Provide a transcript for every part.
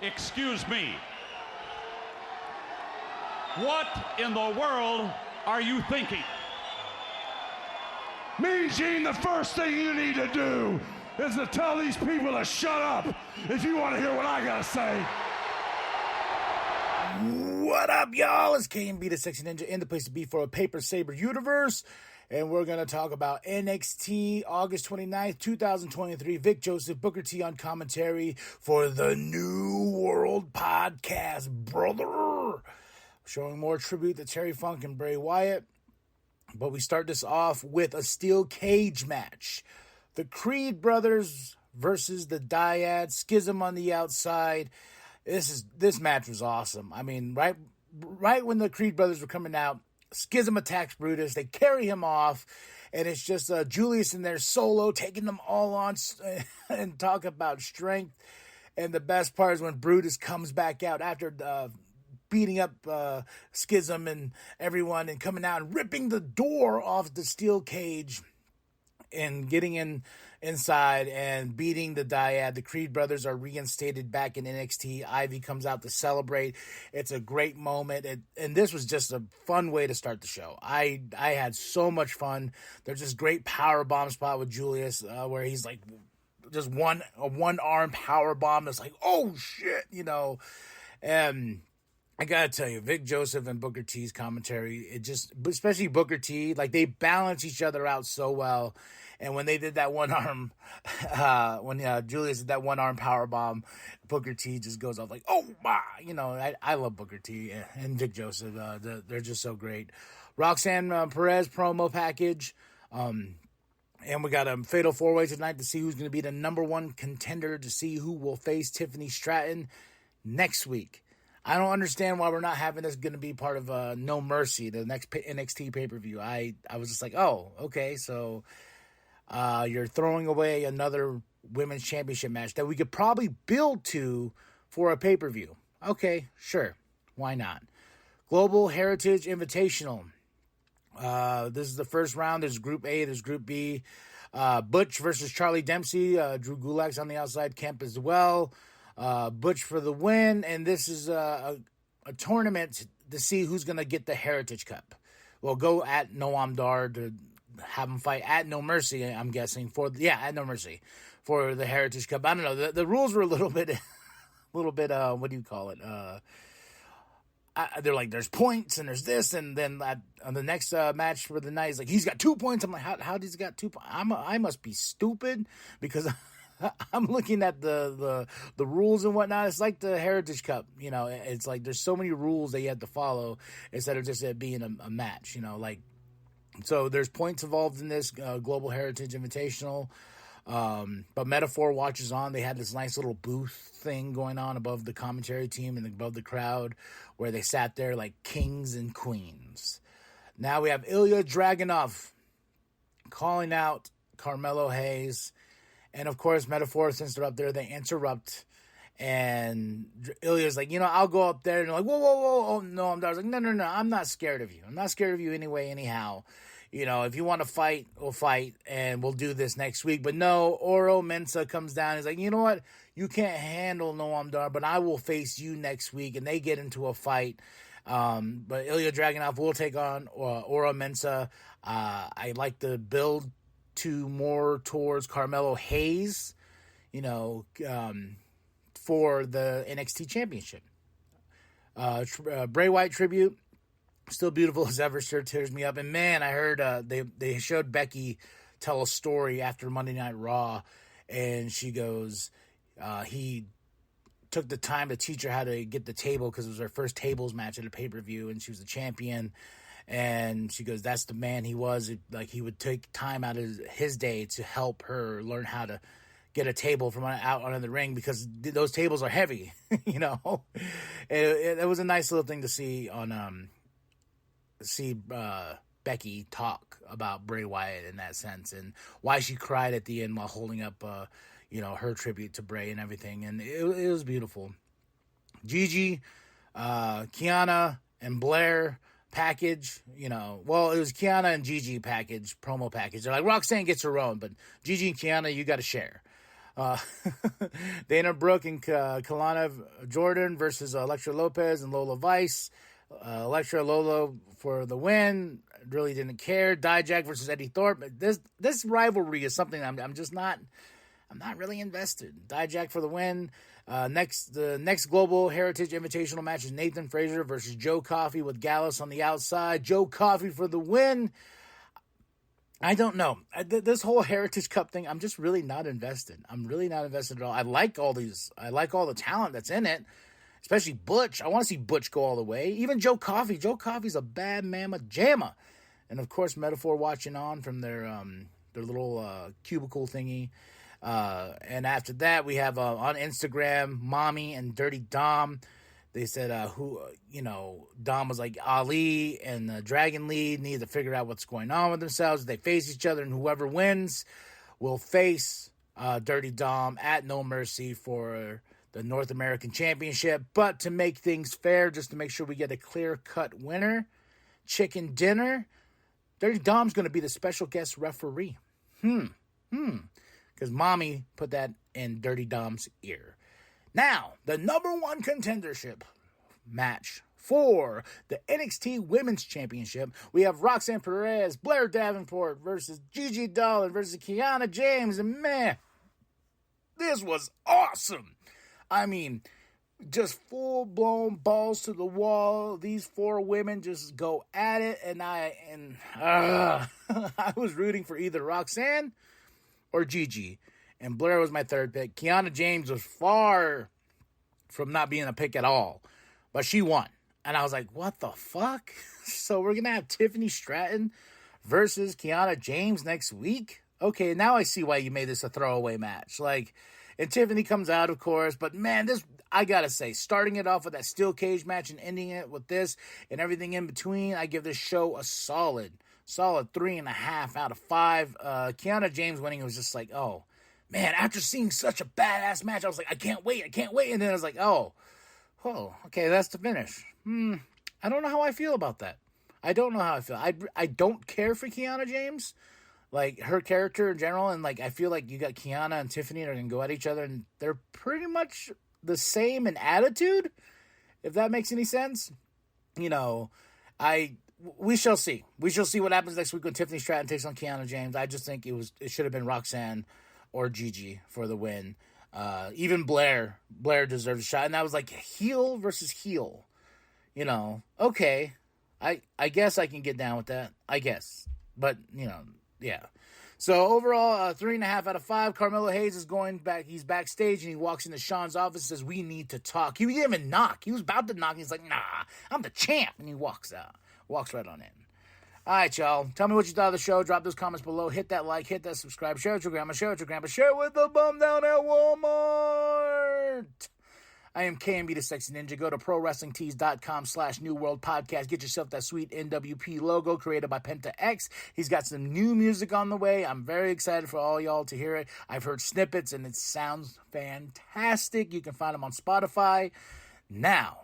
Excuse me. What in the world are you thinking? Mean Gene, the first thing you need to do is to tell these people to shut up if you want to hear what I gotta say. What up, y'all? It's KMB, the Sexy Ninja, in the place to be for a Paper Saber universe. And we're going to talk about NXT August 29th, 2023. Vic Joseph, Booker T on commentary for the New World Podcast, brother. Showing more tribute to Terry Funk and Bray Wyatt. But we start this off with a steel cage match. The Creed brothers versus the Dyad, Schism on the outside. This match was awesome. I mean, right when the Creed brothers were coming out, Schism attacks Brutus. They carry him off, and it's just Julius in there solo, taking them all on and talk about strength. And the best part is when Brutus comes back out after beating up Schism and everyone and coming out and ripping the door off the steel cage and getting inside and beating the Dyad. The Creed brothers are reinstated back in NXT. Ivy comes out to celebrate. It's a great moment. And this was just a fun way to start the show. I had so much fun. There's this great power bomb spot with Julius where he's like just a one-arm power bomb. It's like, oh shit, you know. And I gotta tell you, Vic Joseph and Booker T's commentary, especially Booker T, like they balance each other out so well. And when they did that one arm, when Julius did that one arm power bomb, Booker T just goes off like, oh my, you know, I love Booker T and Vic Joseph. They're just so great. Roxanne Perez promo package. And we got a fatal four-way tonight to see who's going to be the number one contender, to see who will face Tiffany Stratton next week. I don't understand why we're not having this going to be part of No Mercy, the next NXT pay-per-view. I was just like, oh, okay, so you're throwing away another women's championship match that we could probably build to for a pay-per-view. Okay, sure, why not? Global Heritage Invitational. This is the first round. There's Group A, there's Group B. Butch versus Charlie Dempsey. Drew Gulak's on the outside, Kemp as well. Butch for the win, and this is a tournament to see who's going to get the Heritage Cup. We'll go at Noam Dar to have them fight at No Mercy, I'm guessing, at No Mercy for the Heritage Cup. I don't know, the rules were a little bit, what do you call it? They're like, there's points, and there's this, and then on the next match for the night, he's like, he's got 2 points. I'm like, how does he got 2 points? I must be stupid, because I'm looking at the rules and whatnot. It's like the Heritage Cup, you know. It's like there's so many rules that you have to follow instead of just it being a match, you know. Like, so there's points involved in this Global Heritage Invitational. But Metaphor watches on. They had this nice little booth thing going on above the commentary team and above the crowd, where they sat there like kings and queens. Now we have Ilya Dragunov calling out Carmelo Hayes. And, of course, Metaphor, since they're up there, they interrupt. And Ilya's like, you know, I'll go up there. And they're like, whoa. Oh, no, I was like, no, I'm not scared of you. I'm not scared of you anyway, anyhow. You know, if you want to fight, we'll fight. And we'll do this next week. But no, Oro Mensah comes down. He's like, you know what? You can't handle Noam Dar, but I will face you next week. And they get into a fight. But Ilya Dragunov will take on Oro Mensah. I like the build to more towards Carmelo Hayes, you know, for the NXT Championship. Bray Wyatt tribute, still beautiful as ever, sure tears me up. And man, I heard they showed Becky tell a story after Monday Night Raw, and she goes, he took the time to teach her how to get the table because it was her first tables match at a pay-per-view, and she was the champion. And she goes, that's the man he was. Like, he would take time out of his day to help her learn how to get a table from out under the ring, because those tables are heavy, you know. It was a nice little thing to see on Becky talk about Bray Wyatt in that sense, and why she cried at the end while holding up her tribute to Bray and everything. And it was beautiful. Gigi, Kiana, and Blair package, it was Kiana and Gigi package, promo package. They're like, Roxanne gets her own, but Gigi and Kiana, you got to share. Dana Brooke and Kalana Jordan versus Elektra Lopez and Lola Vice. Elektra Lola for the win. Really didn't care. Dijak versus Eddie Thorpe. This rivalry is something I'm not really invested. Dijak for the win. The next Global Heritage Invitational match is Nathan Frazier versus Joe Coffey with Gallus on the outside. Joe Coffey for the win. I don't know. This whole Heritage Cup thing, I'm just really not invested. I'm really not invested at all. I like all the talent that's in it, especially Butch. I want to see Butch go all the way. Even Joe Coffey. Joe Coffey's a bad mamma jamma. And of course, Metaphor watching on from their little cubicle thingy. And after that, we have on Instagram, Mommy and Dirty Dom. They said Dom was like Ali and the Dragon Lead need to figure out what's going on with themselves. They face each other, and whoever wins will face Dirty Dom at No Mercy for the North American Championship. But to make things fair, just to make sure we get a clear-cut winner, Chicken Dinner, Dirty Dom's going to be the special guest referee. Because Mommy put that in Dirty Dom's ear. Now, the number one contendership match for the NXT Women's Championship. We have Roxanne Perez, Blair Davenport versus Gigi Dolan versus Kiana James. And man, this was awesome. I mean, just full-blown balls to the wall. These four women just go at it. And I was rooting for either Roxanne or Gigi. And Blair was my third pick. Kiana James was far from not being a pick at all. But she won. And I was like, what the fuck? So we're going to have Tiffany Stratton versus Kiana James next week? Okay, now I see why you made this a throwaway match. And Tiffany comes out, of course. But man, I got to say, starting it off with that steel cage match and ending it with this and everything in between, I give this show a solid 3.5 out of 5. Kiana James winning was just like, oh, man, after seeing such a badass match, I was like, I can't wait. And then I was like, oh, okay, that's the finish. I don't know how I feel about that. I don't know how I feel. I don't care for Kiana James, like her character in general, and like I feel like you got Kiana and Tiffany that are going to go at each other, and they're pretty much the same in attitude, if that makes any sense. We shall see. We shall see what happens next week when Tiffany Stratton takes on Kiana James. I just think it should have been Roxanne or Gigi for the win. Even Blair deserves a shot. And that was like heel versus heel. Okay. I guess I can get down with that. I guess. But, yeah. So overall, 3.5 out of 5. Carmelo Hayes is going back. He's backstage and he walks into Shawn's office and says, we need to talk. He didn't even knock. He was about to knock. And he's like, nah, I'm the champ. And he walks out. Walks right on in. All right, y'all. Tell me what you thought of the show. Drop those comments below. Hit that like. Hit that subscribe. Share it with your grandma. Share it with your grandpa. Share it with the bum down at Walmart. I am KMB the Sexy Ninja. Go to ProWrestlingTees.com/New World Podcast. Get yourself that sweet NWP logo created by Penta X. He's got some new music on the way. I'm very excited for all y'all to hear it. I've heard snippets and it sounds fantastic. You can find them on Spotify. Now,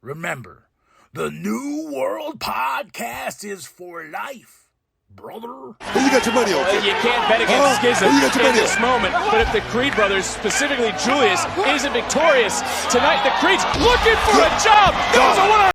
remember, the New World Podcast is for life, brother. Who you got your money on? You can't bet against Schism Who you got your in money this on? moment. But if the Creed brothers, specifically Julius, isn't victorious tonight, the Creed's looking for a job. Goes a 1